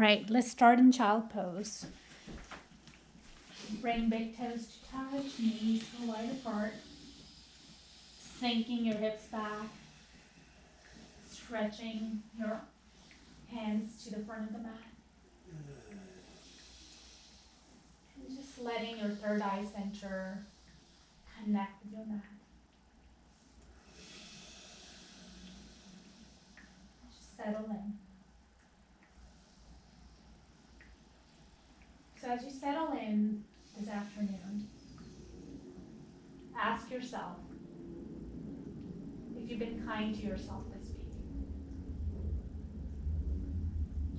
right, let's start in child pose. Bring big toes to touch, knees go wide apart, sinking your hips back, stretching your hands to the front of the mat. And just letting your third eye center connect with your mat. Just settle in. So as you settle in this afternoon, ask yourself if you've been kind to yourself this week.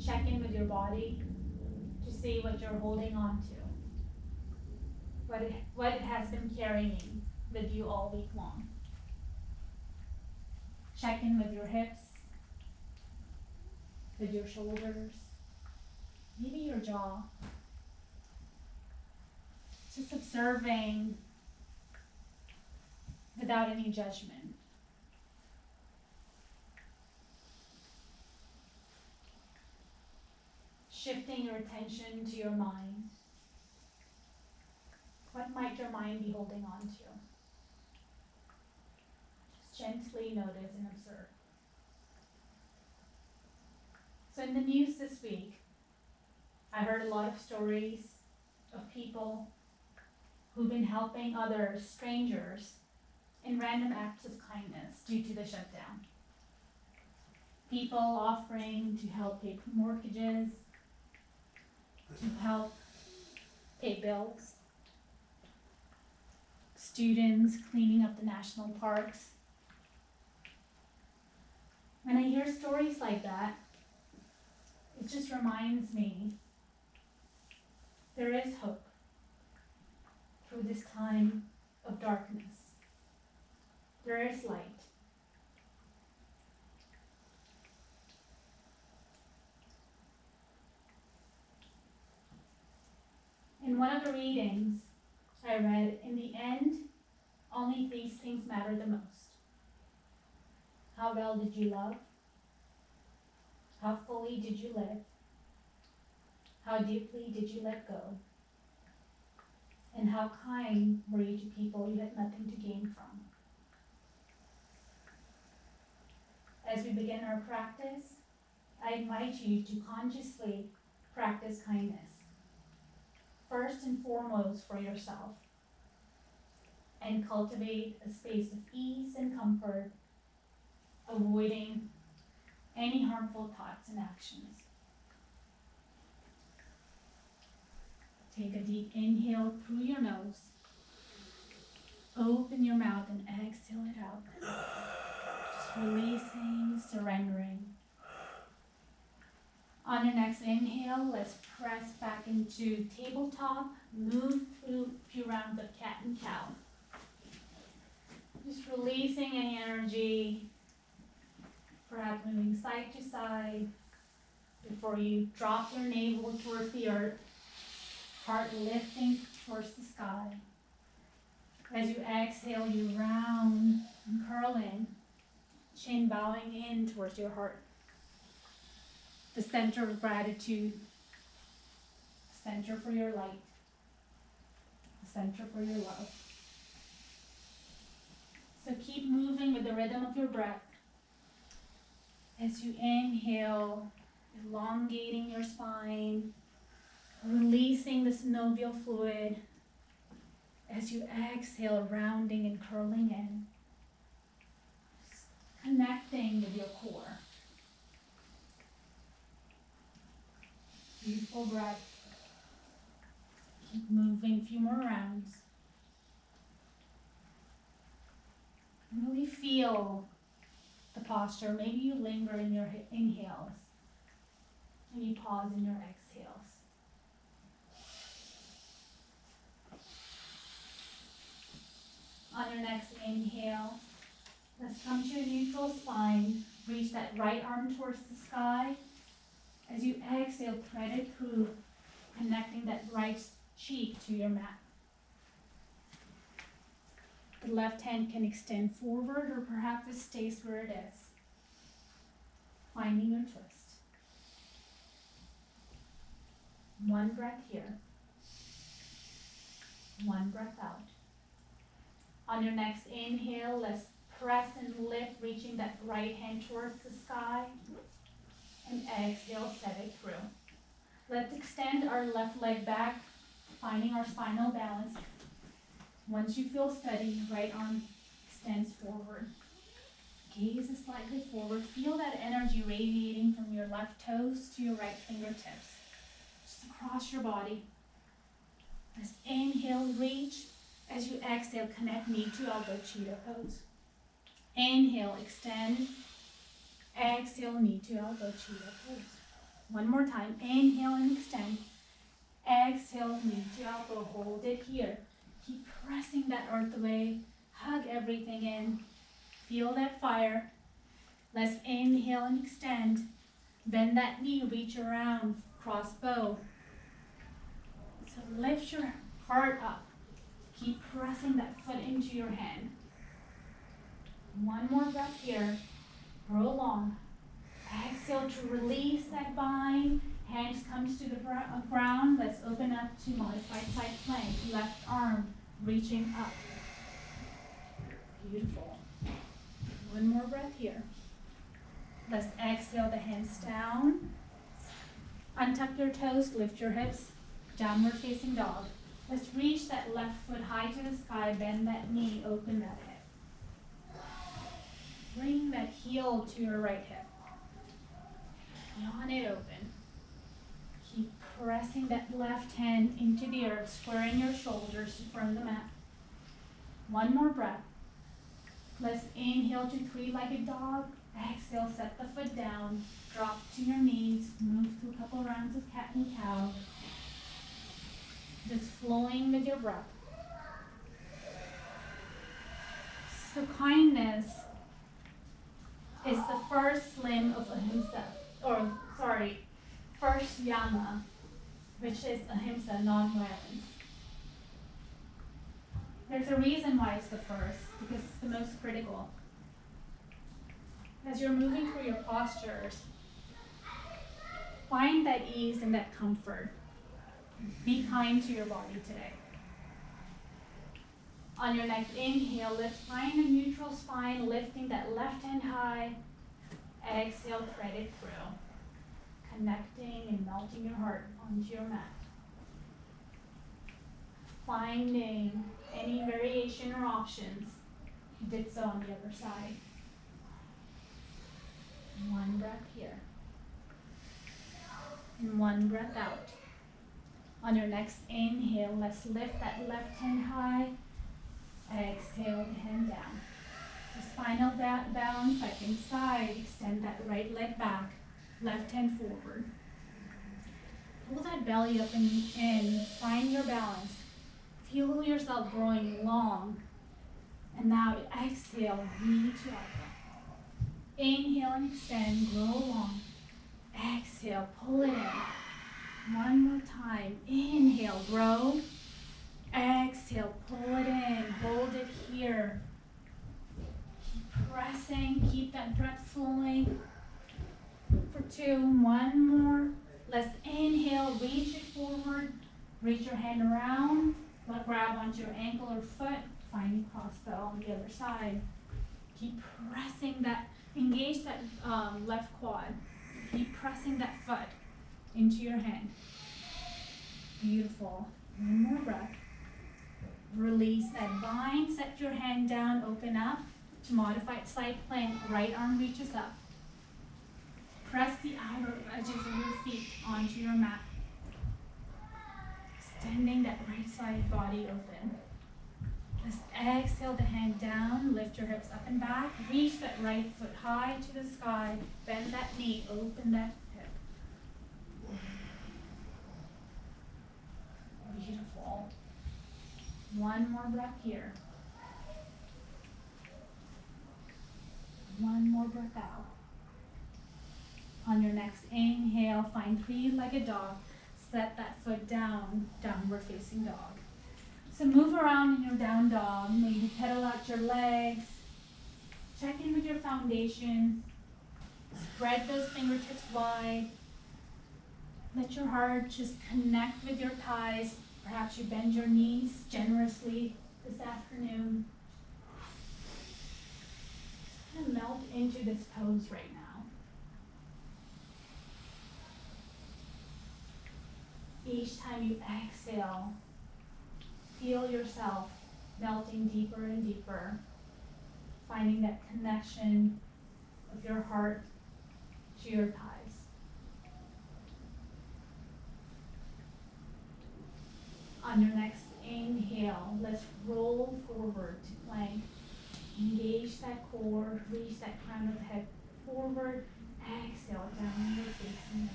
Check in with your body to see what you're holding on to, what it has been carrying with you all week long. Check in with your hips, with your shoulders, maybe your jaw. Just observing without any judgment. Shifting your attention to your mind. What might your mind be holding on to? Just gently notice and observe. So in the news this week, I heard a lot of stories of people who've been helping others, strangers, in random acts of kindness due to the shutdown. People offering to help pay mortgages, to help pay bills, students cleaning up the national parks. When I hear stories like that, it just reminds me there is hope through this time of darkness. There is light. In one of the readings I read, in the end, only these things matter the most. How well did you love? How fully did you live? How deeply did you let go? And how kind were you to people you had nothing to gain from? As we begin our practice, I invite you to consciously practice kindness. First and foremost for yourself, and cultivate a space of ease and comfort, avoiding any harmful thoughts and actions. Take a deep inhale through your nose. Open your mouth and exhale it out. Just releasing, surrendering. On your next inhale, let's press back into tabletop. Move through a few rounds of cat and cow. Just releasing any energy, perhaps moving side to side before you drop your navel towards the earth, heart lifting towards the sky. As you exhale, you round and curl in, chin bowing in towards your heart. The center of gratitude, center for your light, the center for your love. So keep moving with the rhythm of your breath. As you inhale, elongating your spine, releasing the synovial fluid. As you exhale, rounding and curling in, just connecting with your core. Beautiful breath. Keep moving a few more rounds. And really feel the posture. Maybe you linger in your inhales and you pause in your exhales. On your next inhale, let's come to a neutral spine. Reach that right arm towards the sky. As you exhale, thread it through, connecting that right cheek to your mat. The left hand can extend forward, or perhaps it stays where it is, finding your twist. One breath here. One breath out. On your next inhale, let's press and lift, reaching that right hand towards the sky. And exhale, set it through. Let's extend our left leg back, finding our spinal balance. Once you feel steady, right arm extends forward. Gaze is slightly forward. Feel that energy radiating from your left toes to your right fingertips. Just across your body. Let's inhale, reach. As you exhale, connect knee to elbow, cheetah pose. Inhale, extend. Exhale, knee to elbow, cheetah pose. One more time. Inhale and extend. Exhale, knee to elbow. Hold it here. Keep pressing that earth away. Hug everything in. Feel that fire. Let's inhale and extend. Bend that knee, reach around, cross bow. So lift your heart up. Keep pressing that foot into your hand. One more breath here. Roll long. Exhale to release that bind. Hands comes to the ground. Let's open up to modified side plank. Left arm reaching up. Beautiful. One more breath here. Let's exhale the hands down. Untuck your toes, lift your hips. Downward facing dog. Let's reach that left foot high to the sky. Bend that knee, open that hip. Bring that heel to your right hip. Yawn it open. Keep pressing that left hand into the earth, squaring your shoulders from the mat. One more breath. Let's inhale to three-legged dog. Exhale, set the foot down. Drop to your knees. Move through a couple rounds of cat and cow. Just flowing with your breath. So kindness is the first limb of ahimsa, first yama, which is ahimsa, non-violence. There's a reason why it's the first, because it's the most critical. As you're moving through your postures, find that ease and that comfort. Be kind to your body today. On your next inhale, let's find a neutral spine, lifting that left hand high. Exhale, thread it through. Connecting and melting your heart onto your mat. Finding any variation or options. You did so on the other side. One breath here. And one breath out. On your next inhale, let's lift that left hand high. Exhale, the hand down. The spinal balance, second side. Extend that right leg back. Left hand forward. Pull that belly up and in. Find your balance. Feel yourself growing long. And now exhale, knee to elbow. Inhale and extend, grow long. Exhale, pull it in. One more time. Inhale, grow. Exhale, pull it in. Hold it here. Keep pressing. Keep that breath flowing. For two, one more. Let's inhale, reach it forward. Reach your hand around. Grab onto your ankle or foot. Find crossbow on the other side. Keep pressing that. Engage that left quad. Keep pressing that foot into your hand. Beautiful. One more breath. Release that bind. Set your hand down. Open up to modified side plank. Right arm reaches up. Press the outer edges of your feet onto your mat. Extending that right side body open. Just exhale the hand down, lift your hips up and back, reach that right foot high to the sky, bend that knee, open that hip. Beautiful. One more breath here. One more breath out. On your next inhale, find three-legged dog. Set that foot down, downward facing dog. So move around in your down dog. Maybe pedal out your legs. Check in with your foundation. Spread those fingertips wide. Let your heart just connect with your thighs. Perhaps you bend your knees generously this afternoon. And melt into this pose right now. Each time you exhale, feel yourself melting deeper and deeper, finding that connection of your heart to your thighs. On your next inhale, let's roll forward to plank. Engage that core, reach that crown of the head forward. Exhale, downward facing dog.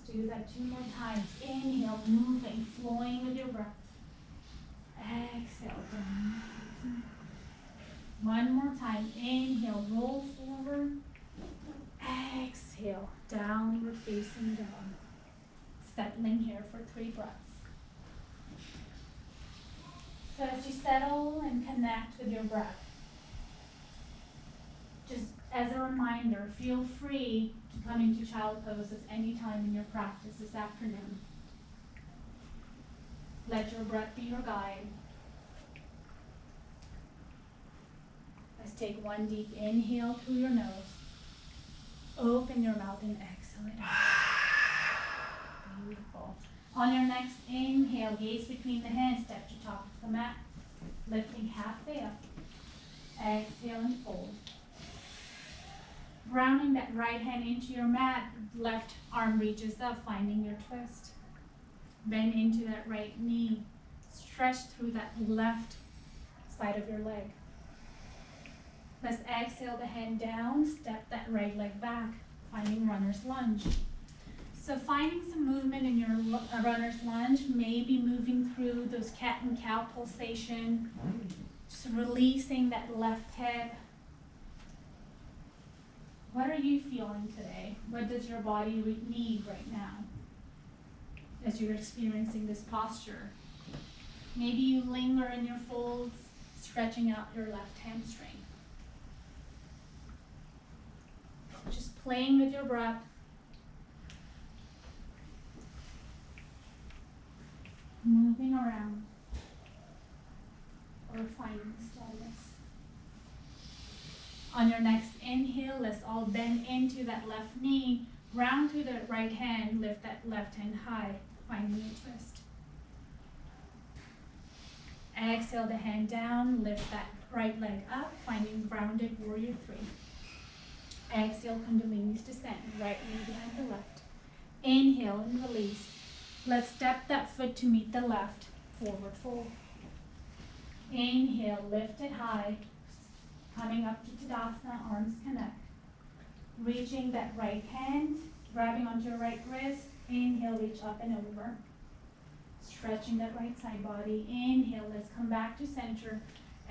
Let's do that 2 more times. Inhale, moving, flowing with your breath. Exhale, downward facing dog. 1 more time. Inhale, roll forward. Exhale, downward facing dog. Settling here for 3 breaths. So as you settle and connect with your breath, just as a reminder, feel free to come into child poses anytime in your practice this afternoon. Let your breath be your guide. Let's take 1 deep inhale through your nose. Open your mouth and exhale it out. Beautiful. On your next inhale, gaze between the hands, step to top of the mat, lifting halfway up. Exhale and fold. Grounding that right hand into your mat, left arm reaches up, finding your twist. Bend into that right knee, stretch through that left side of your leg. Let's exhale the hand down, step that right leg back, finding runner's lunge. So finding some movement in your runner's lunge, maybe moving through those cat and cow pulsation, just releasing that left hip. What are you feeling today? What does your body need right now as you're experiencing this posture? Maybe you linger in your folds, stretching out your left hamstring. Just playing with your breath. Moving around or finding stillness. On your next inhale, let's all bend into that left knee, round through the right hand, lift that left hand high, finding a twist. Exhale the hand down, lift that right leg up, finding grounded warrior 3. Exhale, Kundalini's descent, right knee behind the left. Inhale and release. Let's step that foot to meet the left, forward fold. Inhale, lift it high, coming up to Tadasana, arms connect. Reaching that right hand, grabbing onto your right wrist. Inhale, reach up and over. Stretching that right side body. Inhale, let's come back to center.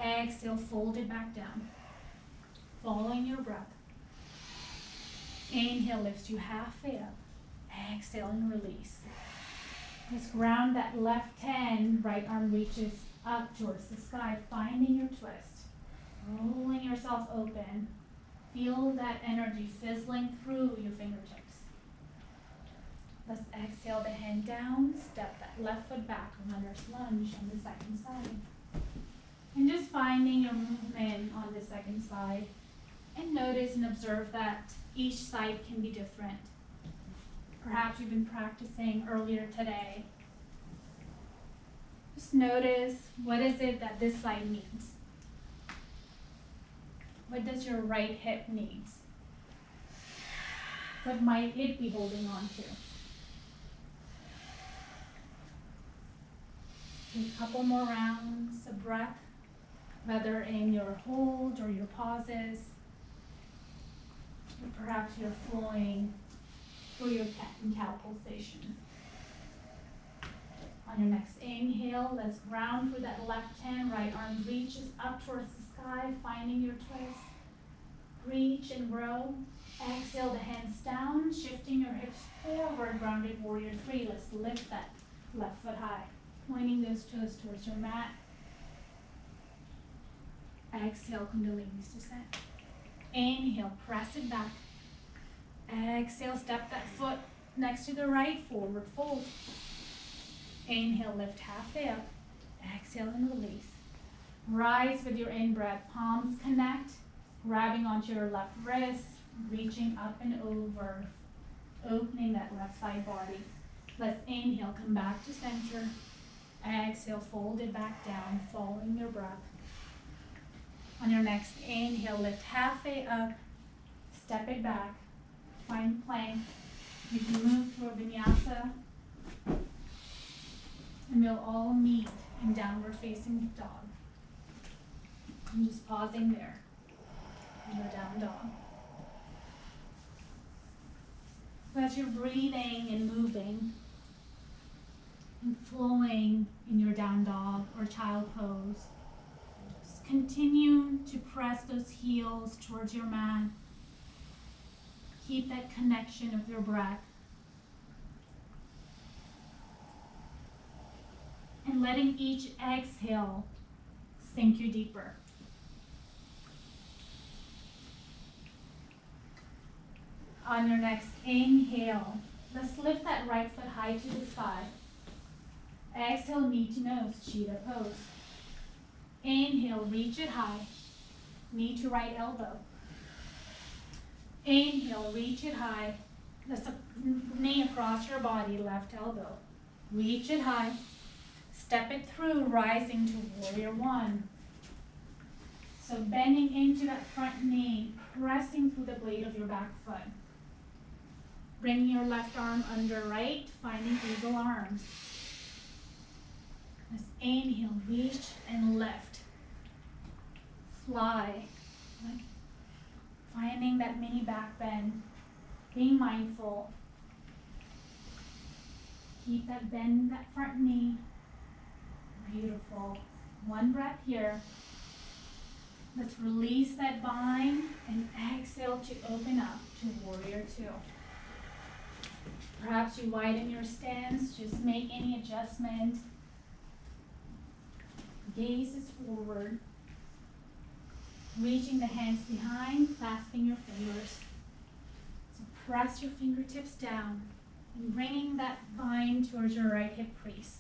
Exhale, fold it back down. Following your breath. Inhale, lifts you halfway up. Exhale and release. Let's ground that left hand, right arm reaches up towards the sky, finding your twist. Rolling yourself open. Feel that energy fizzling through your fingertips. Let's exhale the hand down, step that left foot back, runner's lunge on the second side. And just finding your movement on the second side. And notice and observe that each side can be different. Perhaps you've been practicing earlier today. Just notice, what is it that this side needs? What does your right hip need? What might it be holding on to? Do a couple more rounds of breath, whether in your hold or your pauses. Or perhaps you're flowing through your cat and cow pulsation. On your next inhale, let's ground through that left hand, right arm reaches up towards the sky, finding your twist. Reach and grow. Exhale the hands down, shifting your hips forward, grounded warrior 3. Let's lift that left foot high, pointing those toes towards your mat. Exhale, Kundalini's descent. Inhale, press it back. Exhale, step that foot next to the right, forward fold. Inhale, lift halfway up. Exhale and release. Rise with your in-breath. Palms connect, grabbing onto your left wrist, reaching up and over, opening that left side body. Let's inhale, come back to center. Exhale, fold it back down, following your breath. On your next inhale, lift halfway up, step it back, find plank. You can move to a vinyasa, and we'll all meet in downward facing dog. I'm just pausing there in your down dog. So as you're breathing and moving and flowing in your down dog or child pose, just continue to press those heels towards your mat. Keep that connection of your breath. And letting each exhale sink you deeper. On your next inhale, let's lift that right foot high to the sky. Exhale, knee to nose, cheetah pose. Inhale, reach it high, knee to right elbow. Inhale, reach it high. Let's knee across your body, left elbow. Reach it high. Step it through, rising to warrior one. So bending into that front knee, pressing through the blade of your back foot. Bringing your left arm under right, finding eagle arms. Let's inhale, reach and lift. Fly. Finding that mini back bend. Being mindful. Keep that bend in that front knee. Beautiful. One breath here. Let's release that bind and exhale to open up to warrior two. Perhaps you widen your stance, just make any adjustment. Gaze is forward. Reaching the hands behind, clasping your fingers. So press your fingertips down and bringing that bind towards your right hip crease.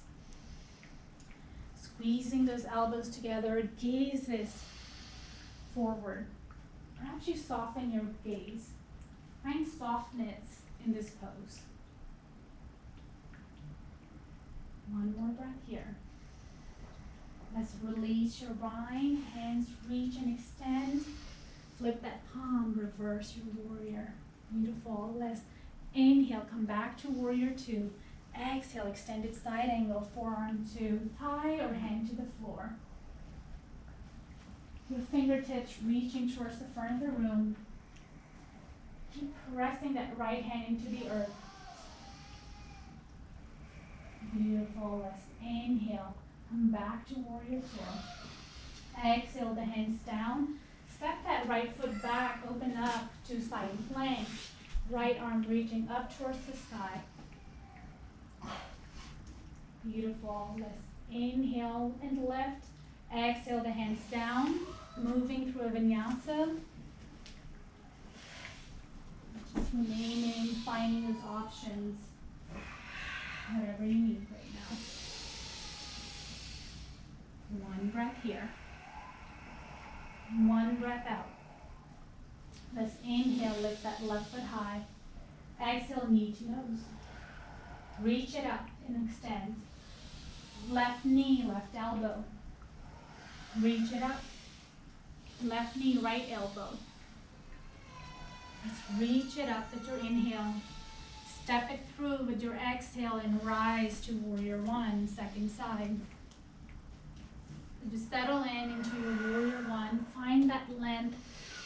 Squeezing those elbows together, gaze is forward. Perhaps you soften your gaze. Find softness in this pose. One more breath here. Let's release your bind, hands reach and extend. Flip that palm, reverse your warrior. Beautiful. Let's inhale, come back to warrior two. Exhale, extended side angle, forearm to thigh or hand to the floor. Your fingertips reaching towards the front of the room. Keep pressing that right hand into the earth. Beautiful. Let's inhale. Come back to warrior two. Exhale the hands down. Step that right foot back. Open up to side plank. Right arm reaching up towards the sky. Beautiful. Let's inhale and lift. Exhale the hands down. Moving through a vinyasa. Just remaining, finding those options. Whatever you need right now. One breath here. One breath out. Let's inhale, lift that left foot high. Exhale, knee to nose. Reach it up and extend. Left knee, left elbow. Reach it up. Left knee, right elbow. Let's reach it up with your inhale. Step it through with your exhale and rise to warrior one, second side. Just settle in into your warrior one. Find that length.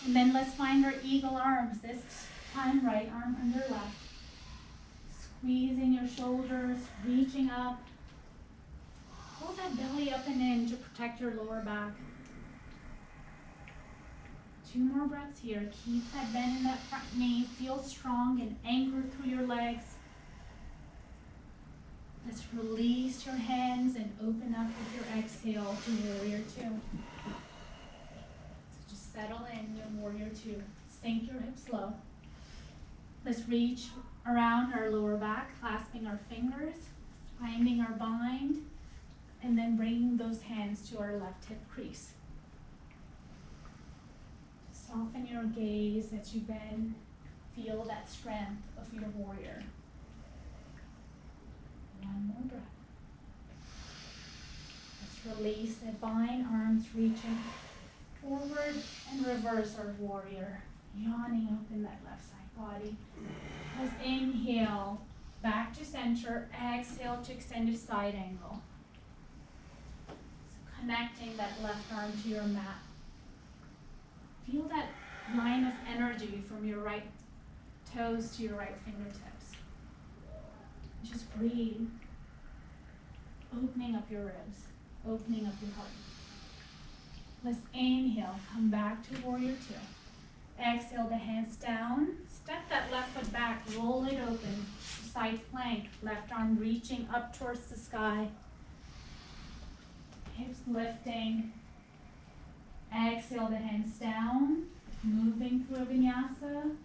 And then let's find our eagle arms. This time, right arm under left. Squeezing your shoulders, reaching up. Pull that belly up and in to protect your lower back. Two more breaths here. Keep that bend in that front knee. Feel strong and anchored through your legs. Let's release your hands and open up with your exhale to warrior two. So just settle in your warrior two. Sink your hips low. Let's reach around our lower back, clasping our fingers, finding our bind, and then bringing those hands to our left hip crease. Soften your gaze as you bend. Feel that strength of your warrior. One more breath. Let's release that bind, arms reaching forward and reverse our warrior. Yawning open that left side body. Let's inhale, back to center. Exhale to extended side angle. So connecting that left arm to your mat. Feel that line of energy from your right toes to your right fingertips. Just breathe. Opening up your ribs, opening up your heart. Let's inhale, come back to warrior two. Exhale the hands down, step that left foot back, roll it open, side plank, left arm reaching up towards the sky. Hips lifting. Exhale the hands down, moving through a vinyasa.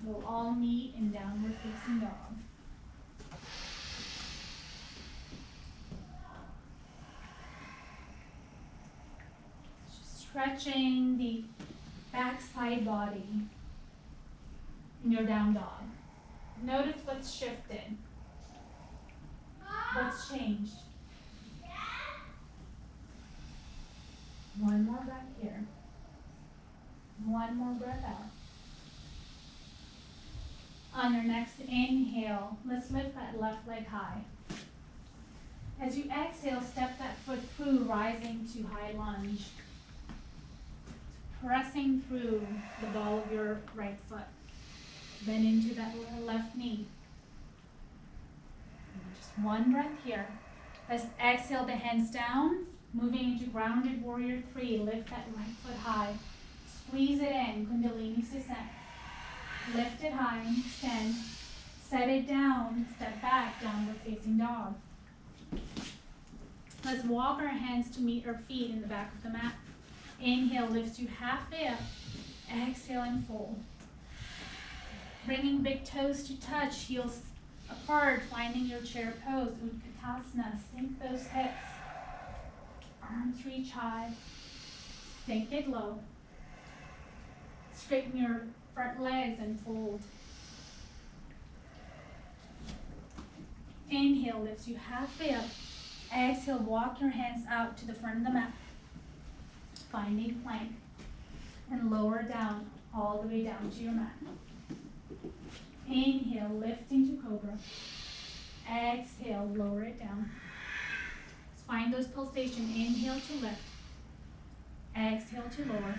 We'll all meet in downward facing dog. Stretching the back side body in your down dog. Notice what's shifted, what's changed. One more breath here. One more breath out. On your next inhale, let's lift that left leg high. As you exhale, step that foot through, rising to high lunge. Pressing through the ball of your right foot. Bend into that left knee. Just one breath here. Let's exhale the hands down, moving into grounded warrior three. Lift that right foot high. Squeeze it in, Kundalini's descent. Lift it high and extend. Set it down, step back, downward facing dog. Let's walk our hands to meet our feet in the back of the mat. Inhale lifts you halfway up. Exhale and fold. Bringing big toes to touch, heels apart, finding your chair pose. Utkatasana, sink those hips. Arms reach high. Sink it low. Straighten your front legs and fold. Inhale lifts you halfway up. Exhale, walk your hands out to the front of the mat. Finding plank. And lower down, all the way down to your mat. Inhale, lifting to cobra. Exhale, lower it down. Let's find those pulsations. Inhale to lift. Exhale to lower.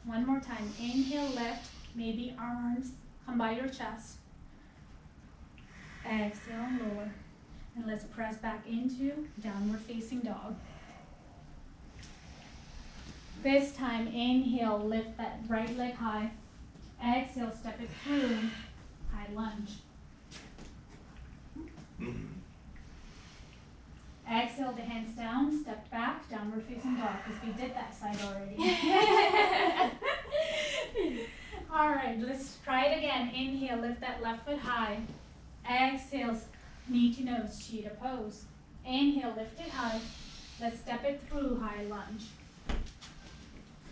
One more time. Inhale, lift. Maybe arms come by your chest. Exhale and lower. And let's press back into downward facing dog. This time, inhale, lift that right leg high. Exhale, step it through, high lunge. Exhale the hands down, step back, downward facing dog, because we did that side already. All right, let's try it again. Inhale, lift that left foot high. Exhale, knee to nose, cheetah pose. Inhale, lift it high. Let's step it through, high lunge.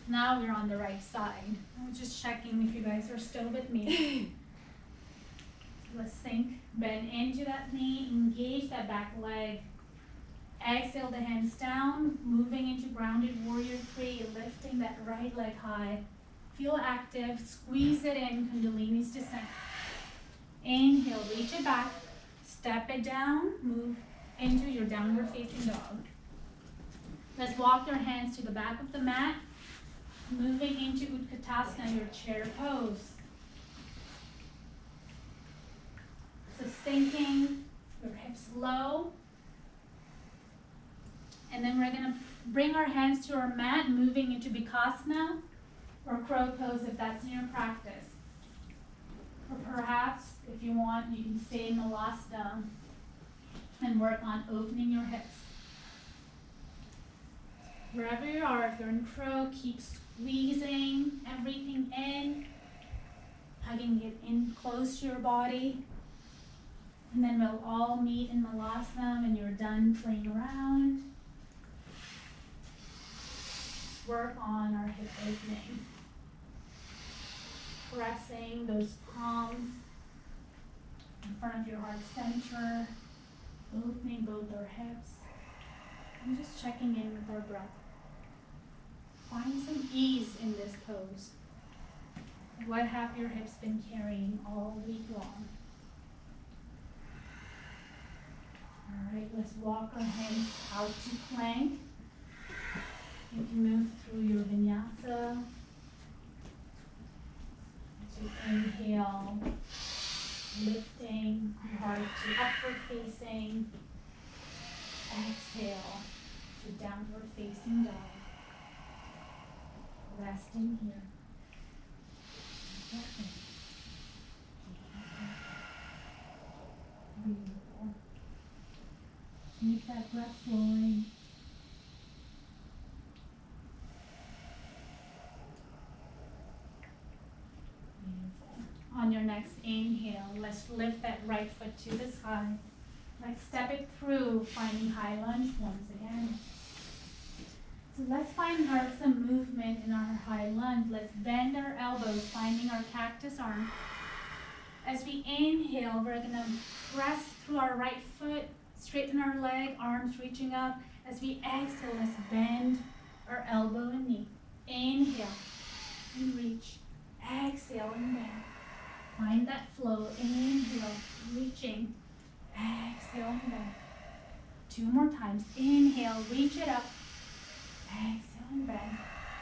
Now we're on the right side. I'm just checking if you guys are still with me. Let's sink, bend into that knee, engage that back leg. Exhale the hands down, moving into grounded warrior three, lifting that right leg high. Feel active, squeeze it in, Kundalini's descent. Inhale, reach it back, step it down, move into your downward facing dog. Let's walk your hands to the back of the mat, moving into Utkatasana, your chair pose. So sinking your hips low. And then we're going to bring our hands to our mat, moving into Bikasana or crow pose if that's in your practice. Or perhaps, if you want, you can stay in Malasana and work on opening your hips. Wherever you are, if you're in crow, keep squeezing everything in. Hugging it in close to your body. And then we'll all meet in Malasana when you're done playing around. Work on our hip opening. Pressing those palms in front of your heart center. Opening both our hips. And just checking in with our breath. Find some ease in this pose. What have your hips been carrying all week long? All right, let's walk our hands out to plank. You can move through your vinyasa. As you inhale, lifting your heart to upward facing. Exhale to downward facing dog. Resting here. Beautiful. Keep that breath flowing. Beautiful. On your next inhale, let's lift that right foot to the sky. Let's step it through, finding high lunge once again. So let's find some movement in our high lunge. Let's bend our elbows, finding our cactus arm. As we inhale, we're going to press through our right foot, straighten our leg, arms reaching up. As we exhale, let's bend our elbow and knee. Inhale and reach. Exhale and bend. Find that flow. Inhale, reaching. Exhale and bend. 2 more times. Inhale, reach it up. Exhale and bend.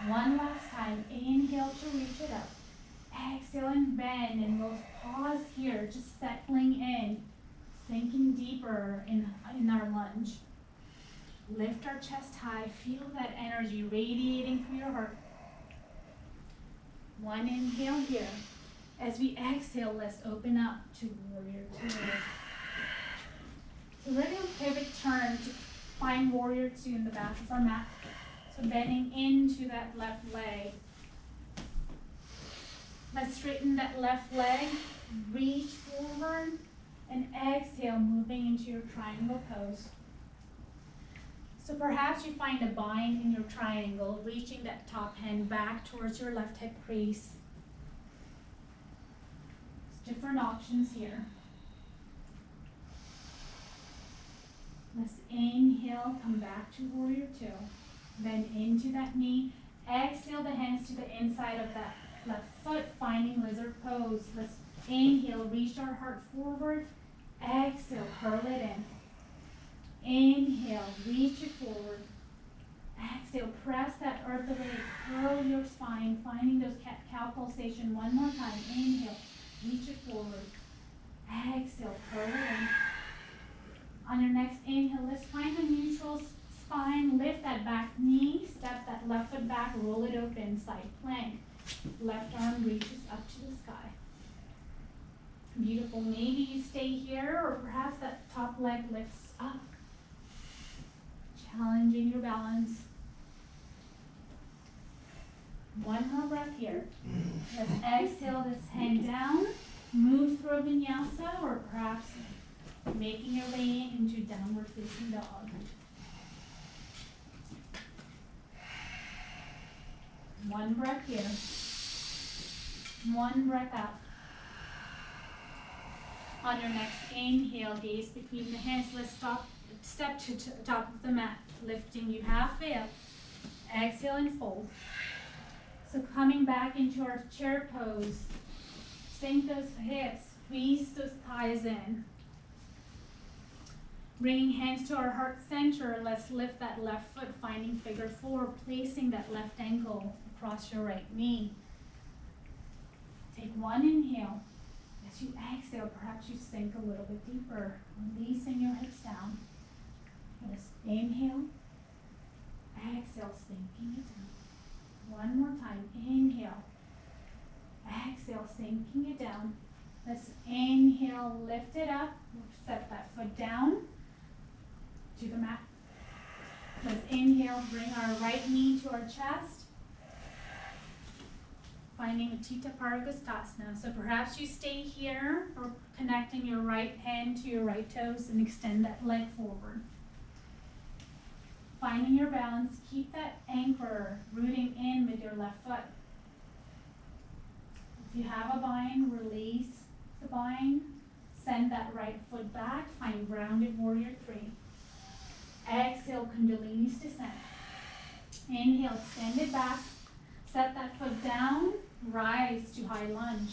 One last time. Inhale to reach it up. Exhale and bend. And we'll pause here, just settling in, sinking deeper in our lunge. Lift our chest high. Feel that energy radiating through your heart. One inhale here. As we exhale, let's open up to warrior two. So we're going to pivot turn to find warrior two in the back of our mat. So bending into that left leg. Let's straighten that left leg, reach forward, and exhale, moving into your triangle pose. So perhaps you find a bind in your triangle, reaching that top hand back towards your left hip crease. There's different options here. Let's inhale, come back to warrior two. Bend into that knee. Exhale the hands to the inside of that left foot, finding lizard pose. Let's inhale, reach our heart forward. Exhale, curl it in. Inhale, reach it forward. Exhale, press that earth away. Curl your spine, finding those cat-cow pulsation. One more time. Inhale, reach it forward. Exhale, curl it in. On your next inhale, let's find a neutral spine. Lift that back knee. Step that left foot back. Roll it open. Side plank. Left arm reaches up to the sky. Beautiful. Maybe you stay here, or perhaps that top leg lifts up. Challenging your balance. One more breath here. Let's exhale this hand down. Move through a vinyasa, or perhaps making your way into downward facing dog. One breath here. One breath out. On your next inhale, gaze between the hands. Let's step to top of the mat, lifting you halfway up. Exhale and fold. So coming back into our chair pose. Sink those hips, squeeze those thighs in. Bringing hands to our heart center, let's lift that left foot, finding figure four, placing that left ankle across your right knee. Take one inhale. As you exhale, perhaps you sink a little bit deeper, releasing your hips down. Let's inhale, exhale, sinking it down. One more time, inhale, exhale, sinking it down. Let's inhale, lift it up, set that foot down to the mat. Let's inhale, bring our right knee to our chest. finding Utthita Paragustasana. So perhaps you stay here or connecting your right hand to your right toes and extend that leg forward. Finding your balance, keep that anchor rooting in with your left foot. If you have a bind, release the bind, send that right foot back, find grounded warrior three. Exhale, Kundalini's descent. Inhale, extend it back, set that foot down, rise to high lunge.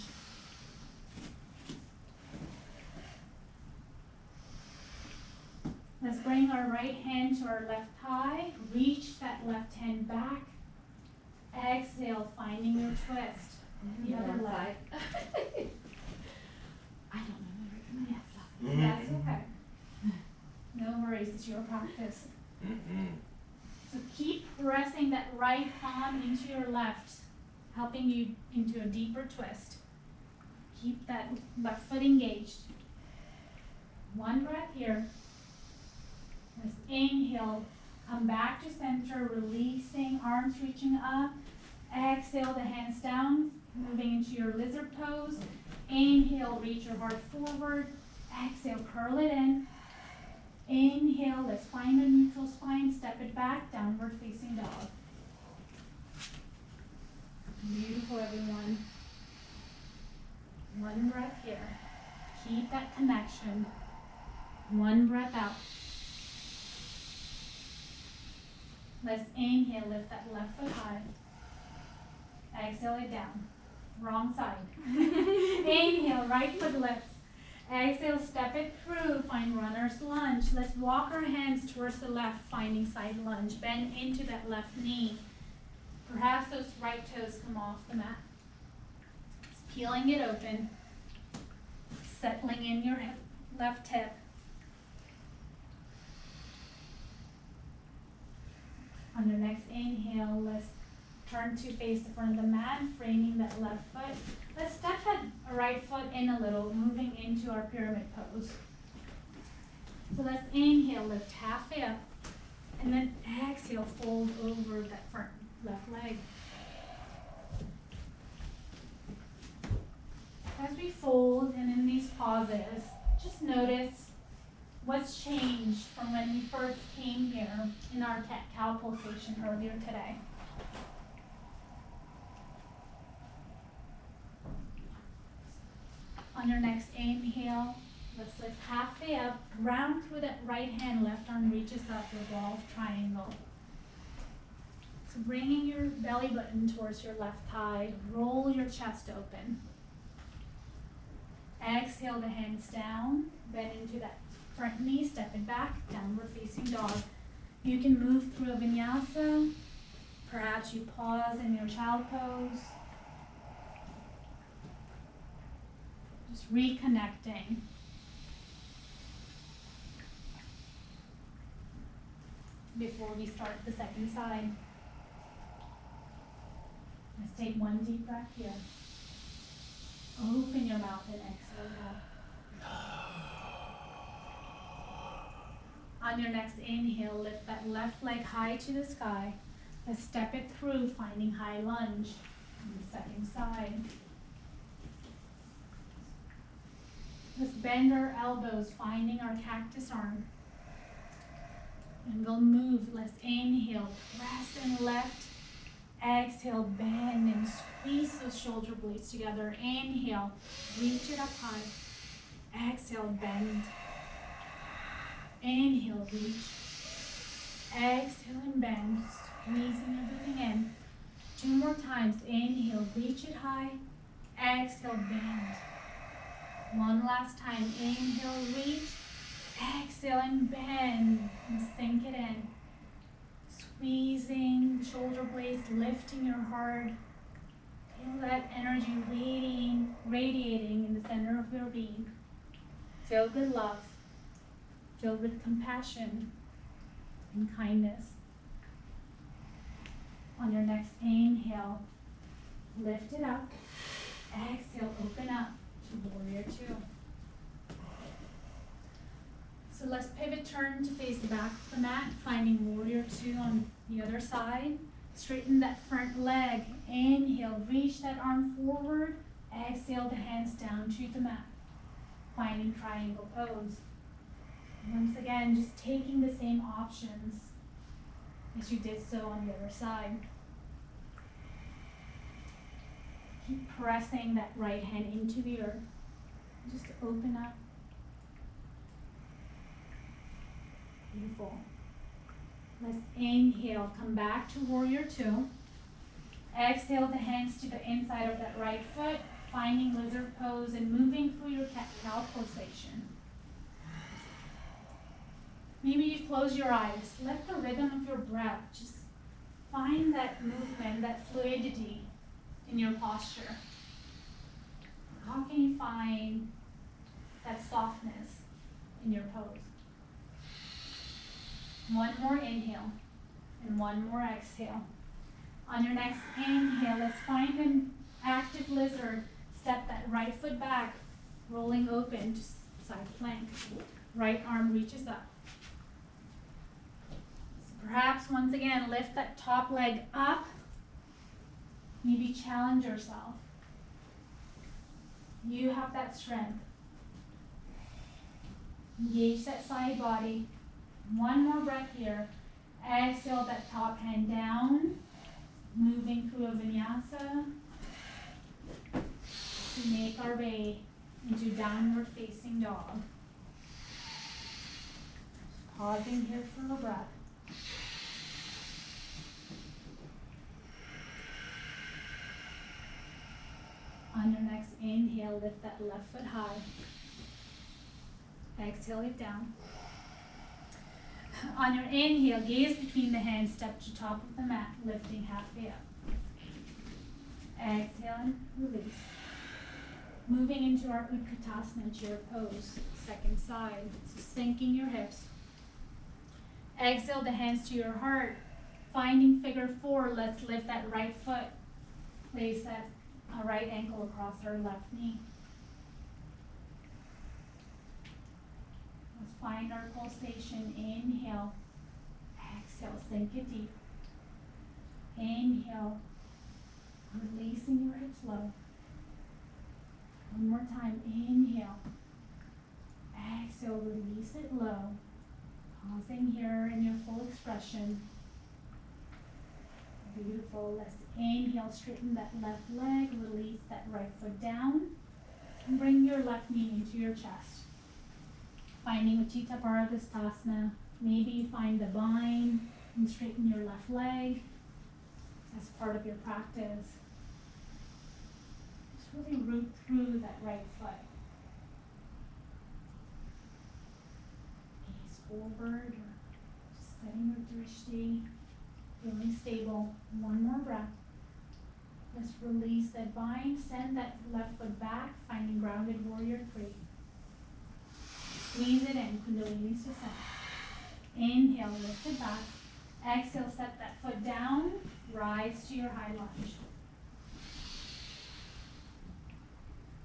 Let's bring our right hand to our left thigh, reach that left hand back. Exhale, finding your twist. The other leg. I don't know. Yes, that's okay. No worries, it's your practice. So keep pressing that right palm into your left, helping you into a deeper twist. Keep that left foot engaged. One breath here. Let's inhale, come back to center, releasing, arms reaching up. Exhale, the hands down, moving into your lizard pose. Inhale, reach your heart forward. Exhale, curl it in. Inhale, let's find a neutral spine, step it back, downward facing dog. Beautiful, everyone. One breath here. Keep that connection. One breath out. Let's inhale, lift that left foot high. Exhale it down. Wrong side. Inhale, right foot lifts. Exhale, step it through, find runner's lunge. Let's walk our hands towards the left, finding side lunge. Bend into that left knee. Perhaps those right toes come off the mat. Just peeling it open. Settling in your left hip. On your next inhale, let's turn to face the front of the mat, framing that left foot. Let's step that right foot in a little, moving into our pyramid pose. So let's inhale, lift halfway up, and then exhale, fold over that front left leg. As we fold and in these pauses, just notice what's changed from when we first came here in our cat-cow pulsation earlier today. On your next inhale, let's lift halfway up, round through that right hand, left arm reaches up, revolve triangle. So bringing your belly button towards your left thigh, roll your chest open. Exhale the hands down, bend into that front knee, step it back, downward facing dog. You can move through a vinyasa. Perhaps you pause in your child pose. Just reconnecting. Before we start the second side. Let's take one deep breath here. Open your mouth and exhale out. On your next inhale, lift that left leg high to the sky. Let's step it through, finding high lunge on the second side. Let's bend our elbows, finding our cactus arm. And we'll move. Let's inhale, press and lift. Exhale, bend and squeeze those shoulder blades together. Inhale, reach it up high. Exhale, bend. Inhale, reach. Exhale and bend, squeezing everything in. Two more times. Inhale, reach it high. Exhale, bend. One last time. Inhale, reach. Exhale and bend and sink it in. Squeezing the shoulder blades, lifting your heart. Feel that energy radiating in the center of your being. Filled with love, filled with compassion and kindness. On your next inhale, lift it up. Exhale, open up to warrior two. So let's pivot, turn to face the back of the mat, finding warrior two on the other side. Straighten that front leg. Inhale, reach that arm forward. Exhale the hands down to the mat. Finding triangle pose. Once again, just taking the same options as you did so on the other side. Keep pressing that right hand into the earth. Just open up. Beautiful. Let's inhale, come back to warrior two. Exhale the hands to the inside of that right foot, finding lizard pose and moving through your cat-cow pulsation. Maybe you close your eyes. Let the rhythm of your breath just find that movement, that fluidity in your posture. How can you find that softness in your pose? One more inhale and one more exhale. On your next inhale, let's find an active lizard. Step that right foot back, rolling open to side plank. Right arm reaches up. So perhaps once again, lift that top leg up. Maybe challenge yourself. You have that strength. Engage that side body. One more breath here. Exhale that top hand down. Moving through a vinyasa to make our way into downward facing dog. Pausing here for a breath. On your next inhale, lift that left foot high. Exhale it down. On your inhale, gaze between the hands, step to top of the mat, lifting halfway up. Exhale and release. Moving into our Utkatasana chair pose, second side. So sinking your hips. Exhale the hands to your heart. Finding figure four, let's lift that right foot. Place that right ankle across our left knee. Let's find our pulsation. Inhale. Exhale, sink it deep. Inhale. Releasing your hips low. One more time. Inhale. Exhale, release it low. Pausing here in your full expression. Beautiful. Let's inhale, straighten that left leg, release that right foot down, and bring your left knee into your chest. Finding Utthita Bharadhasana. Maybe you find the bind and straighten your left leg as part of your practice. Just really root through that right foot. Gaze forward or just setting your drishti. Feeling stable. One more breath. Let's release that bind. Send that left foot back, finding grounded warrior three. Squeeze it in, Kundalini Sukhasana. Inhale, lift it back. Exhale, step that foot down. Rise to your high lunge.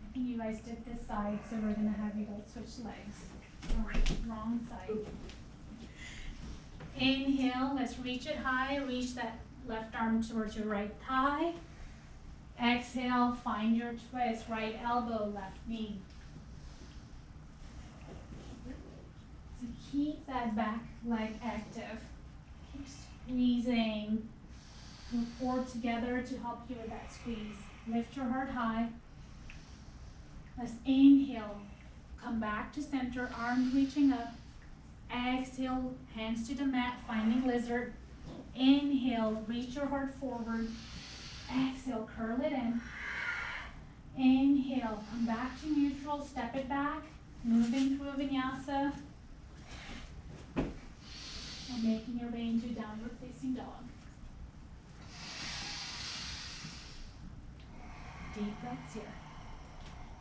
I think you guys did this side, so we're going to have you guys switch legs. All right, wrong side. Inhale, let's reach it high. Reach that left arm towards your right thigh. Exhale, find your twist. Right elbow, left knee. So keep that back leg active. Keep squeezing your core together to help you with that squeeze. Lift your heart high. Let's inhale. Come back to center, arms reaching up. Exhale, hands to the mat, finding lizard. Inhale, reach your heart forward. Exhale, curl it in. Inhale, come back to neutral, step it back, moving through a vinyasa. And making your way into downward facing dog. Deep breaths here.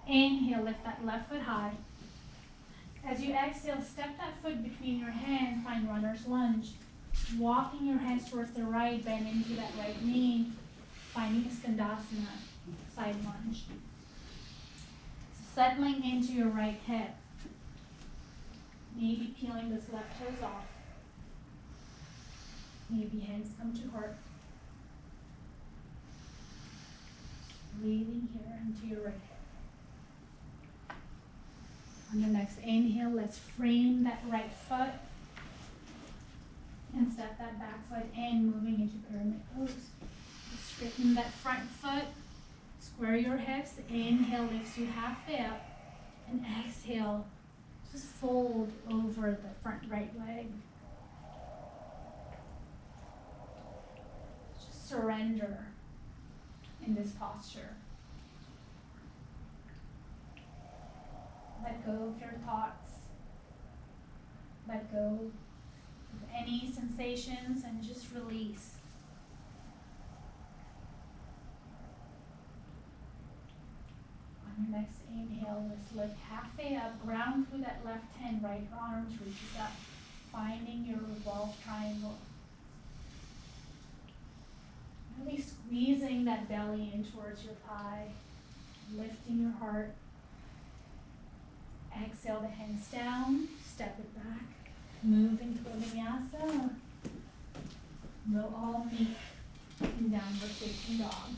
Inhale, lift that left foot high. As you exhale, step that foot between your hands, find runner's lunge. Walking your hands towards the right, bend into that right knee, finding a skandasana, side lunge. Settling into your right hip. Maybe peeling this left toes off. Maybe hands come to heart. Breathing here into your right hip. On your next inhale, let's frame that right foot and step that backside in, moving into pyramid pose. Straighten that front foot, square your hips. Inhale lifts you halfway up, and exhale, just fold over the front right leg. Just surrender in this posture. Let go of your thoughts. Let go of any sensations and just release. On your next inhale, let's lift halfway up, ground through that left hand, right arms reaches up, finding your revolved triangle. Really squeezing that belly in towards your thigh, lifting your heart. Exhale the hands down, step it back, moving to a vinyasa. We'll all meet in downward facing dog.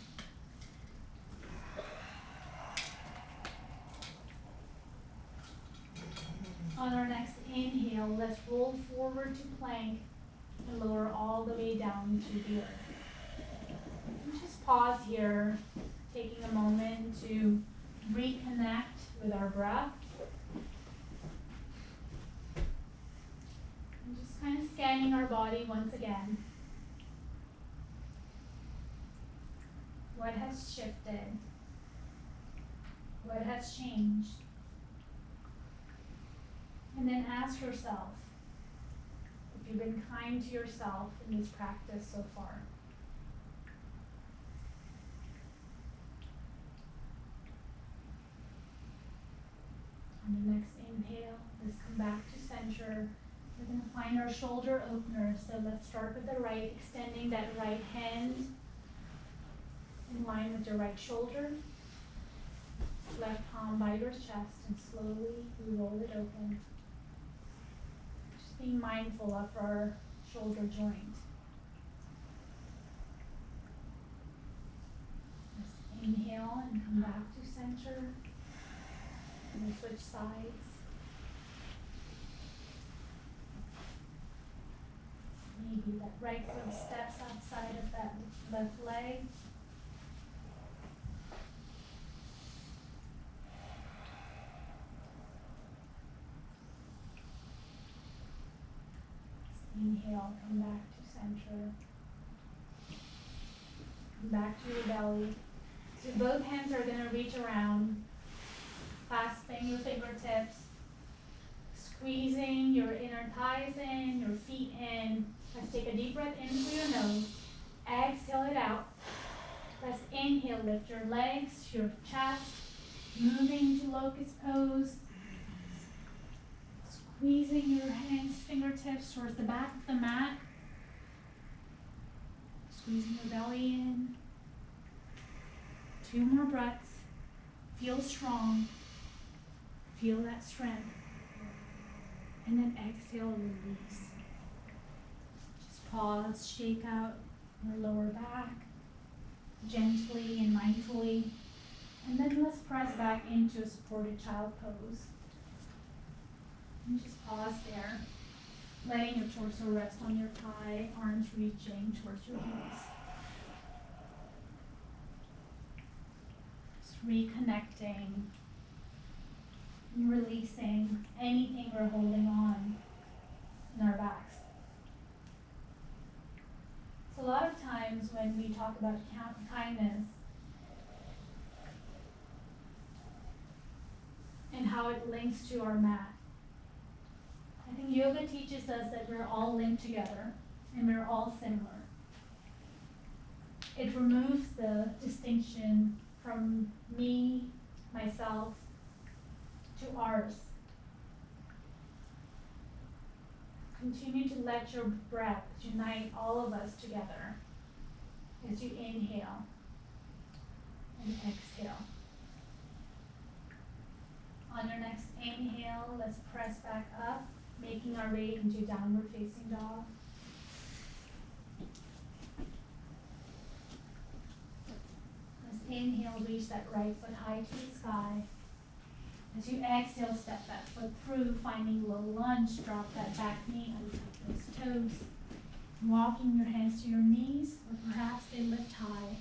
On our next inhale, let's roll forward to plank and lower all the way down to the earth. And just pause here, taking a moment to reconnect with our breath. And just kind of scanning our body once again. What has shifted? What has changed? And then ask yourself if you've been kind to yourself in this practice so far. On the next inhale, let's come back to center. We're going to find our shoulder opener. So let's start with the right, extending that right hand in line with your right shoulder. Left palm by your chest, and slowly we roll it open. Just being mindful of our shoulder joint. Let's inhale and come back to center. And we'll switch sides. Maybe that right foot steps outside of that left leg. Inhale, come back to center. Come back to your belly. So both hands are going to reach around, clasping your fingertips, squeezing your inner thighs in, your feet in. Let's take a deep breath in through your nose. Exhale it out. Let's inhale, lift your legs, your chest, moving to locust pose. Squeezing your hands, fingertips towards the back of the mat. Squeezing your belly in. 2 more breaths. Feel strong. Feel that strength. And then exhale, release. Just pause, shake out your lower back gently and mindfully. And then let's press back into a supported child pose. And just pause there, letting your torso rest on your thigh, arms reaching towards your heels. Just reconnecting and releasing anything we're holding on in our backs. So a lot of times when we talk about kindness and how it links to our mat, I think yoga teaches us that we're all linked together and we're all similar. It removes the distinction from me, myself, to ours. Continue to let your breath unite all of us together as you inhale and exhale. On your next inhale, let's press back up, making our way into downward facing dog. Let's Inhale, reach that right foot high to the sky. As you exhale, step that foot through, finding low lunge, drop that back knee, untuck those toes. Walking your hands to your knees, or perhaps they lift high.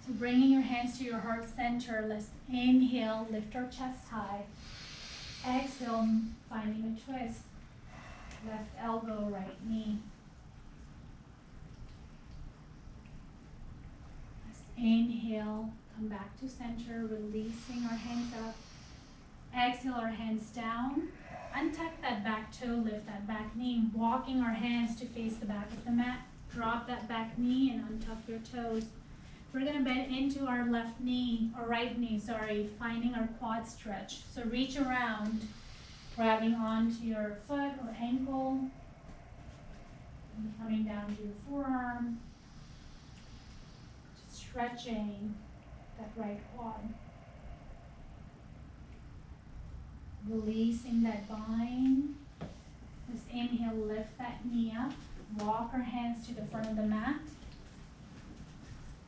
So bringing your hands to your heart center, let's inhale, lift our chest high. Exhale, finding a twist. Left elbow, right knee. Let's inhale, come back to center, releasing our hands up. Exhale, our hands down. Untuck that back toe, lift that back knee, walking our hands to face the back of the mat. Drop that back knee and untuck your toes. We're gonna bend into our left knee, or right knee, sorry, finding our quad stretch. So reach around, grabbing onto your foot or ankle, and coming down to your forearm. Just stretching that right quad. Releasing that bind. Just inhale, lift that knee up. Walk our hands to the front of the mat.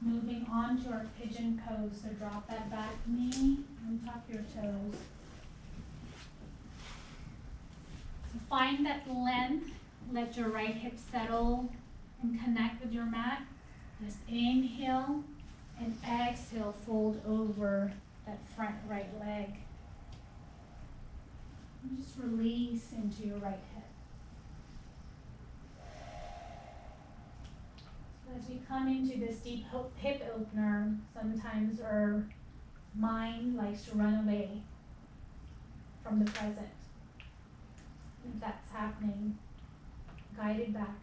Moving on to our pigeon pose. So drop that back knee and tuck your toes. So find that length. Let your right hip settle and connect with your mat. Just inhale and exhale, fold over that front right leg. And just release into your right hip. So as we come into this deep hip opener, sometimes our mind likes to run away from the present. If that's happening, guide it back.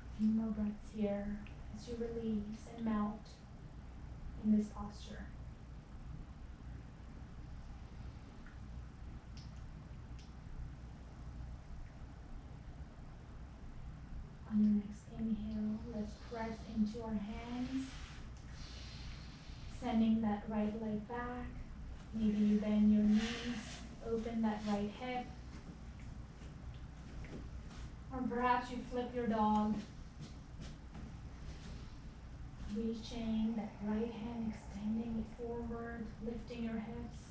A few more breaths here as you release and melt in this posture. On your next inhale, let's press into our hands, sending that right leg back. Maybe you bend your knees, open that right hip. Or perhaps you flip your dog, reaching that right hand, extending it forward, lifting your hips.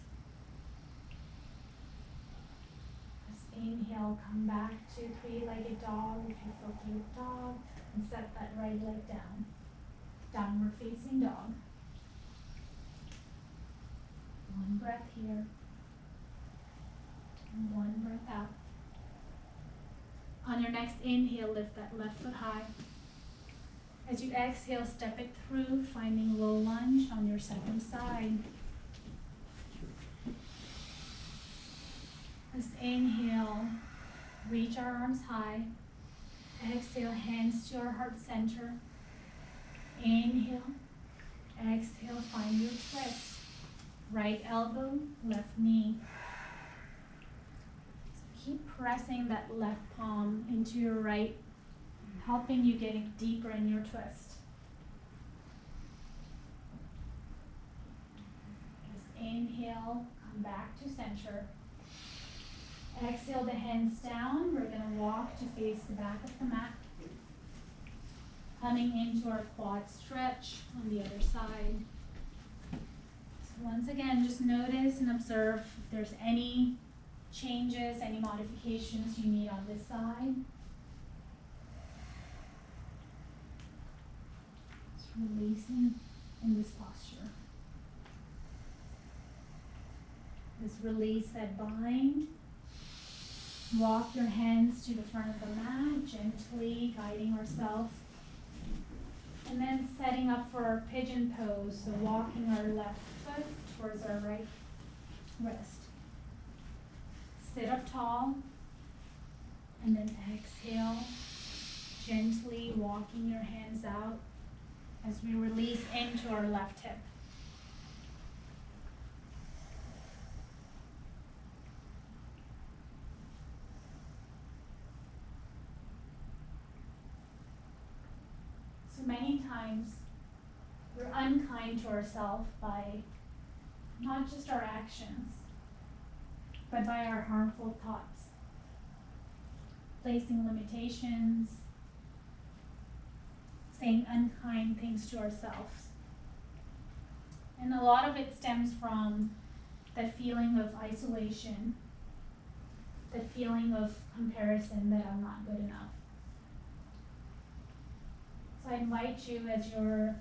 Inhale, come back to three-legged dog if you feel cute dog, and set that right leg down. Downward facing dog. One breath here, and one breath out. On your next inhale, lift that left foot high. As you exhale, step it through, finding low lunge on your second side. Let's inhale, reach our arms high. Exhale, hands to our heart center. Inhale, exhale, find your twist. Right elbow, left knee. So keep pressing that left palm into your right, helping you get deeper in your twist. Just inhale, come back to center. Exhale the hands down. We're going to walk to face the back of the mat. Coming into our quad stretch on the other side. So once again, just notice and observe if there's any changes, any modifications you need on this side. Just releasing in this posture. Just release that bind. Walk your hands to the front of the mat, gently guiding ourselves. And then setting up for our pigeon pose, so walking our left foot towards our right wrist. Sit up tall, and then exhale, gently walking your hands out as we release into our left hip. So many times we're unkind to ourselves by not just our actions, but by our harmful thoughts, placing limitations, saying unkind things to ourselves. And a lot of it stems from that feeling of isolation, that feeling of comparison that I'm not good enough. So I invite you, as you're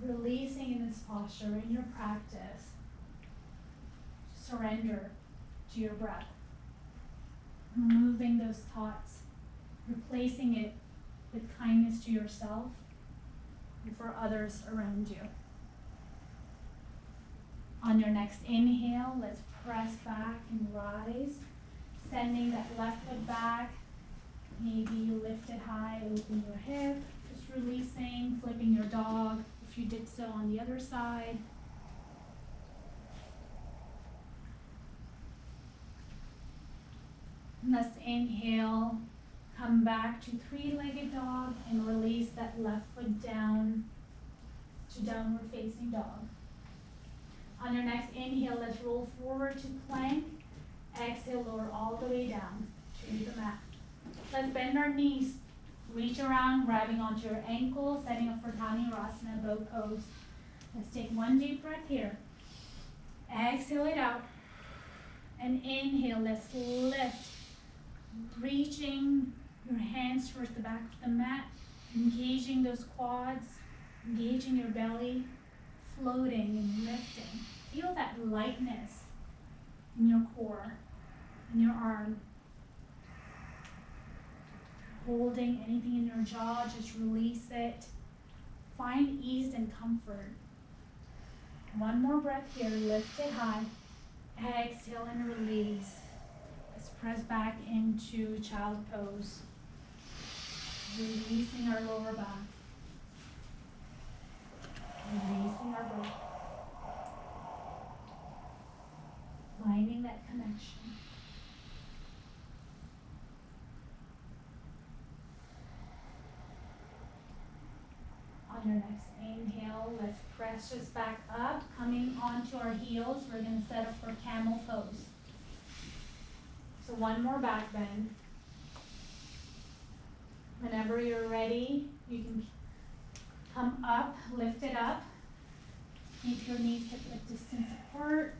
releasing in this posture, in your practice, surrender to your breath, removing those thoughts, replacing it with kindness to yourself and for others around you. On your next inhale, let's press back and rise, sending that left foot back. Maybe you lift it high, open your hip, just releasing, flipping your dog if you did so on the other side. Let's inhale, come back to three-legged dog and release that left foot down to downward facing dog. On your next inhale, let's roll forward to plank. Exhale, lower all the way down to the mat. Let's bend our knees, reach around, grabbing onto your ankle, setting up for Dhanurasana, bow pose. Let's take one deep breath here. Exhale it out. And inhale, let's lift. Reaching your hands towards the back of the mat, engaging those quads, engaging your belly, floating and lifting. Feel that lightness in your core, in your arm. Holding anything in your jaw, just release it. Find ease and comfort. One more breath here, lift it high. Exhale and release. Let's press back into child pose. Releasing our lower back. Releasing our breath. Finding that connection. On your next inhale, let's press just back up, coming onto our heels. We're going to set up for camel pose. So one more back bend. Whenever you're ready, you can come up, lift it up. Keep your knees hip width distance apart.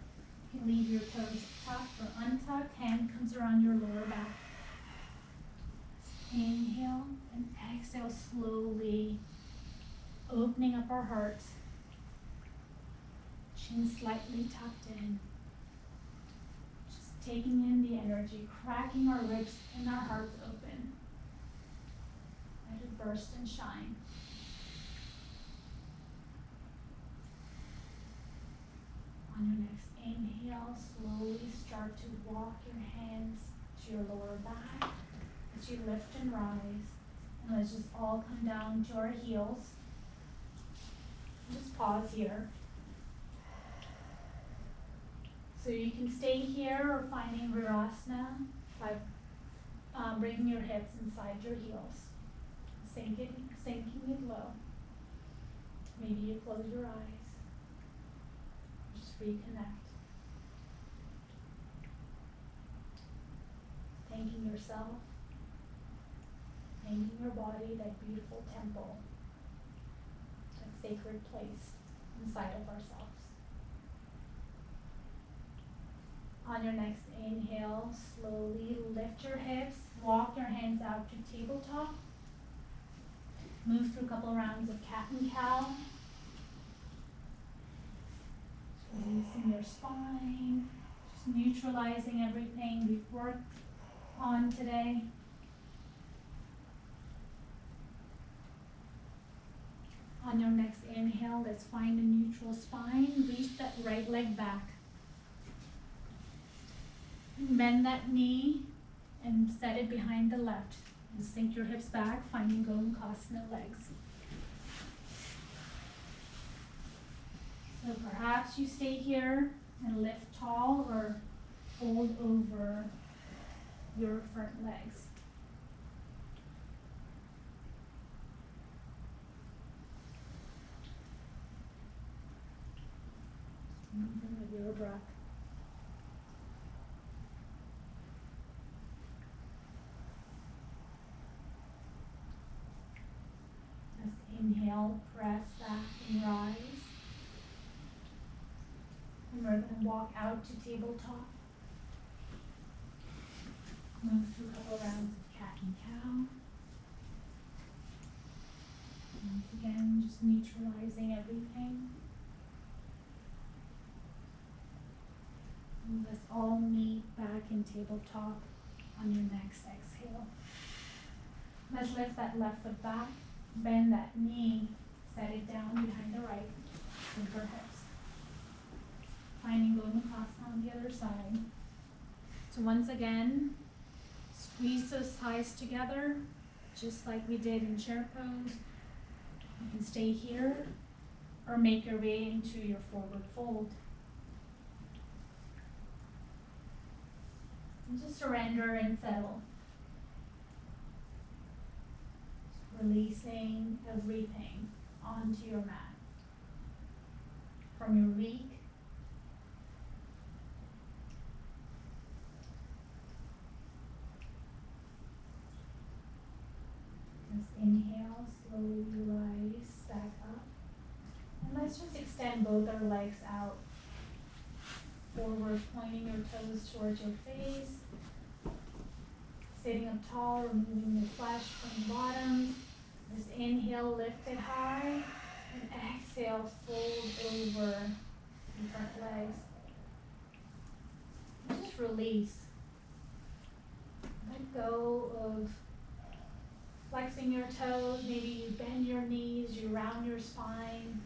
You can leave your toes tucked or untucked. Hand comes around your lower back. Inhale and exhale slowly, opening up our hearts. Chin slightly tucked in. Just taking in the energy, cracking our ribs and our hearts open. Let it burst and shine. On your next inhale, slowly start to walk your hands to your lower back as you lift and rise. And let's just all come down to our heels. Just pause here. So you can stay here or finding Virasana by bringing your hips inside your heels. Sinking it low. Maybe you close your eyes. Just reconnect. Thanking yourself. Thanking your body, that beautiful temple. That sacred place inside of ourselves. On your next inhale, slowly lift your hips, walk your hands out to tabletop. Move through a couple rounds of cat and cow. Releasing your spine, just neutralizing everything we've worked on today. On your next inhale, let's find a neutral spine. Reach that right leg back. Bend that knee and set it behind the left. And sink your hips back, finding Gomukhasana legs. So perhaps you stay here and lift tall or fold over your front legs. Moving with your walk out to tabletop. Move through a couple rounds of cat and cow. Once again, just neutralizing everything. And let's all meet back in tabletop on your next exhale. Let's lift that left foot back, bend that knee, set it down behind the right, sink our hips. Finding going across on the other side. So once again, squeeze those thighs together, just like we did in chair pose. You can stay here, or make your way into your forward fold. And just surrender and settle. Releasing everything onto your mat. From your week, just inhale, slowly rise back up. And let's just extend both our legs out. Forward, pointing your toes towards your face. Sitting up tall, removing the flesh from the bottom. Just inhale, lift it high. And exhale, fold over the front legs. And just release. Let go of flexing your toes. Maybe you bend your knees, you round your spine.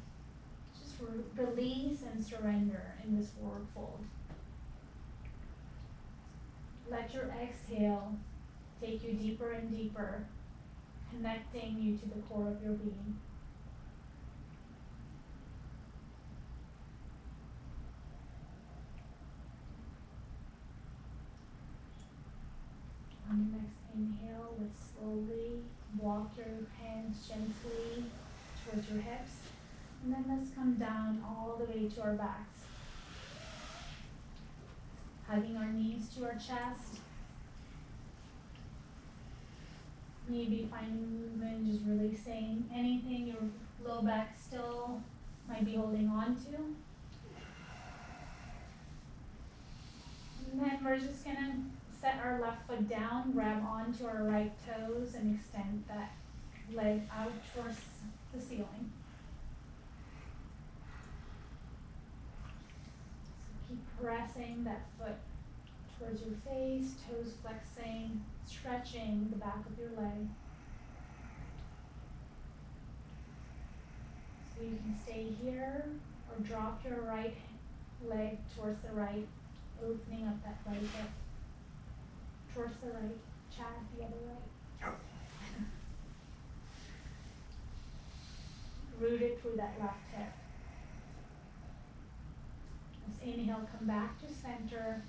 Just release and surrender in this forward fold. Let your exhale take you deeper and deeper, connecting you to the core of your being. On your next inhale, let's slowly walk your hands gently towards your hips. And then let's come down all the way to our backs. Hugging our knees to our chest. Maybe finding movement, just releasing anything your low back still might be holding on to. And then we're just gonna set our left foot down, grab onto our right toes, and extend that leg out towards the ceiling. So keep pressing that foot towards your face, toes flexing, stretching the back of your leg. So you can stay here or drop your right leg towards the right, opening up that right hip. Towards the right, Chad, the other right. Root it through that left hip. Let's inhale, come back to center.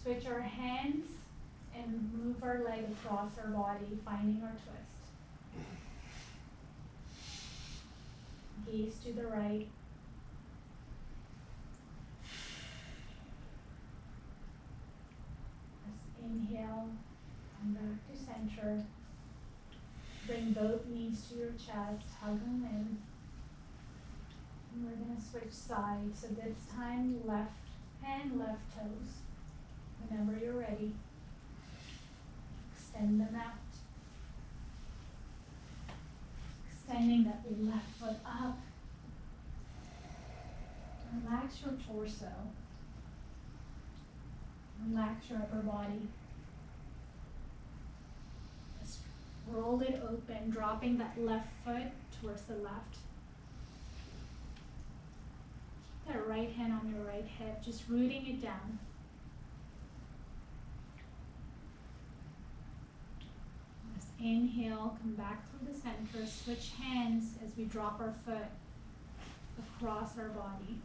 Switch our hands and move our leg across our body, finding our twist. Gaze to the right. Let's inhale, come back to center. Bring both knees to your chest, hug them in. And we're going to switch sides. So this time, left hand, left toes. Whenever you're ready, extend them out. Extending that left foot up. Relax your torso. Relax your upper body. Just roll it open, dropping that left foot towards the left. Keep that right hand on your right hip, just rooting it down. Inhale, come back through the center, switch hands as we drop our foot across our body.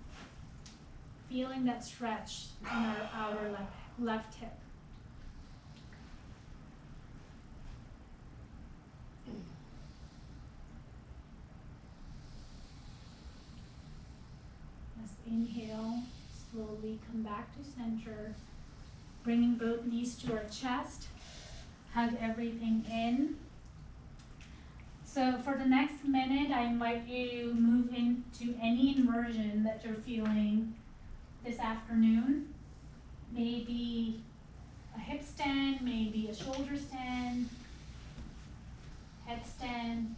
Feeling that stretch in our outer left hip. Let's inhale, slowly come back to center, bringing both knees to our chest. Hug everything in. So for the next minute, I invite you to move into any inversion that you're feeling this afternoon. Maybe a hip stand, maybe a shoulder stand, head stand.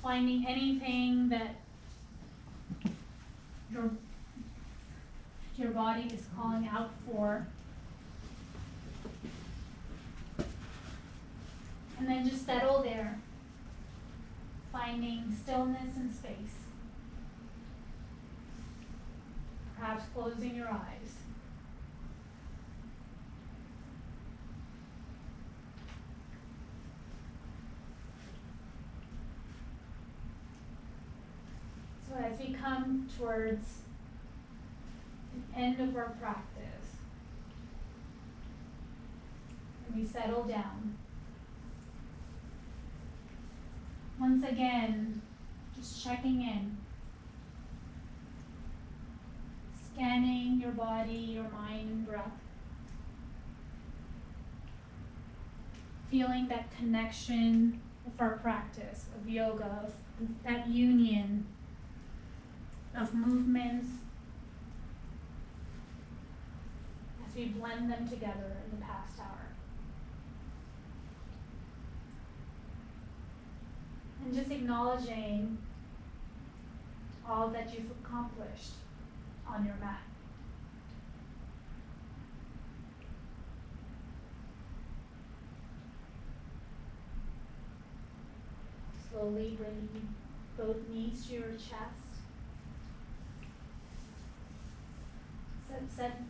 Finding anything that your body is calling out for. And then just settle there, finding stillness and space. Perhaps closing your eyes. So as we come towards the end of our practice, and we settle down, once again, just checking in, scanning your body, your mind, and breath, feeling that connection with our practice of yoga, of that union of movements as we blend them together in the past hour. And just acknowledging all that you've accomplished on your mat. Slowly bringing both knees to your chest.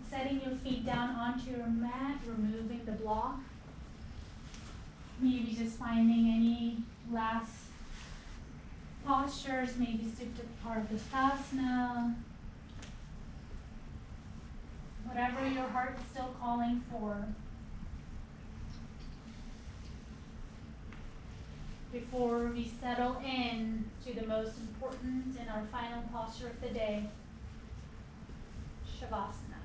Setting your feet down onto your mat, removing the block. Maybe just finding any last postures, maybe Supta Parvastasana. Whatever your heart's still calling for. Before we settle in to the most important and our final posture of the day, Shavasana.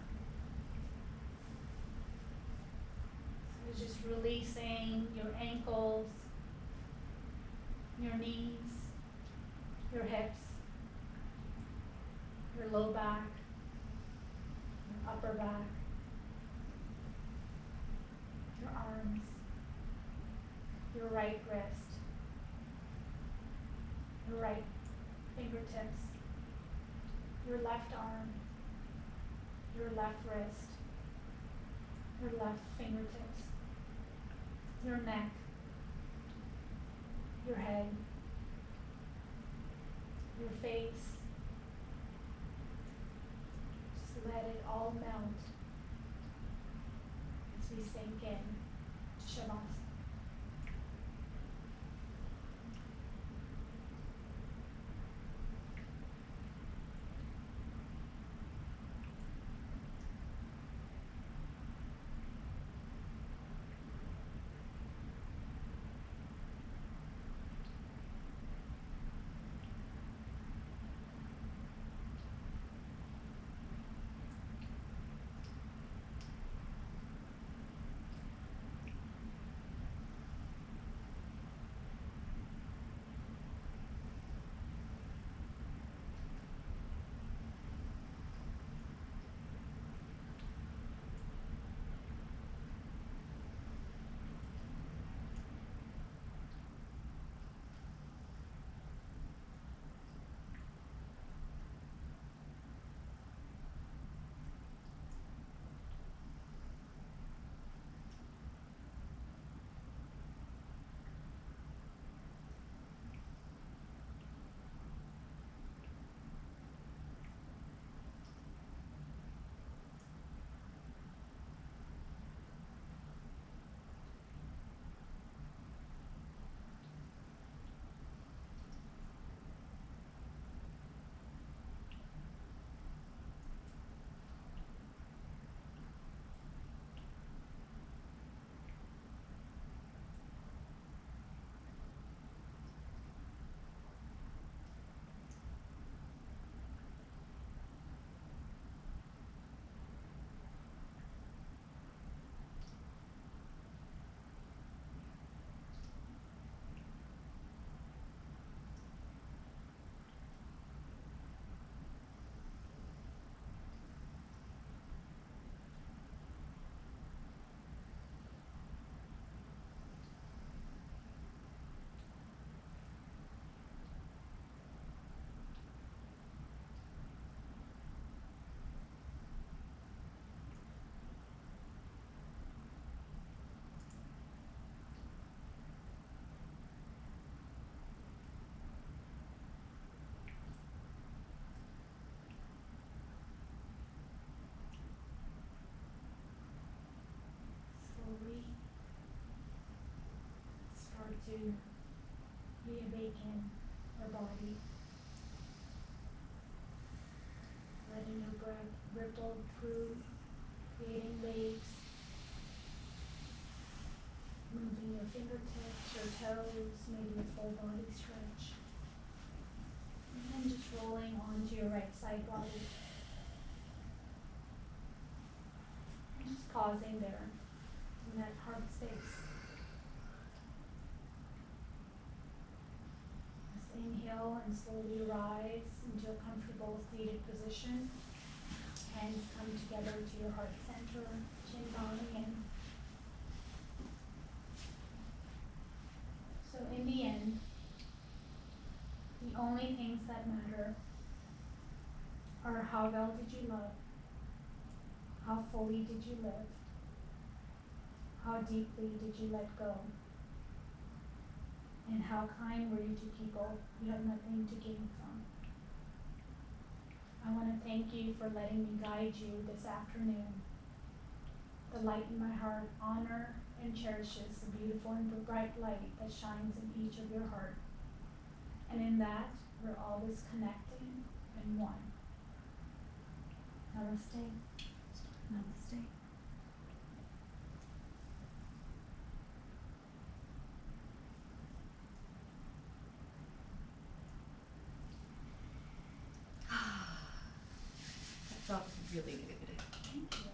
So just releasing your ankles, your knees, your hips, your low back, your upper back, your arms, your right wrist, your right fingertips, your left arm, your left wrist, your left fingertips, your neck, your head, your face. Just let it all melt as we sink in to Shavasana. to reawaken our body. Letting your breath ripple through, creating waves, moving your fingertips, your toes, maybe your full body stretch. And then just rolling onto your right side body. And just pausing there in that heart space. Just inhale and slowly rise into a comfortable seated position. Hands come together to your heart center, chin bowing in. So in the end, the only things that matter are how well did you love, how fully did you live, how deeply did you let go, and how kind were you to people you have nothing to gain from. I want to thank you for letting me guide you this afternoon. The light in my heart honor and cherishes the beautiful and bright light that shines in each of your heart. And in that, we're always connecting and one. Namaste. Namaste. That felt really good. Thank you.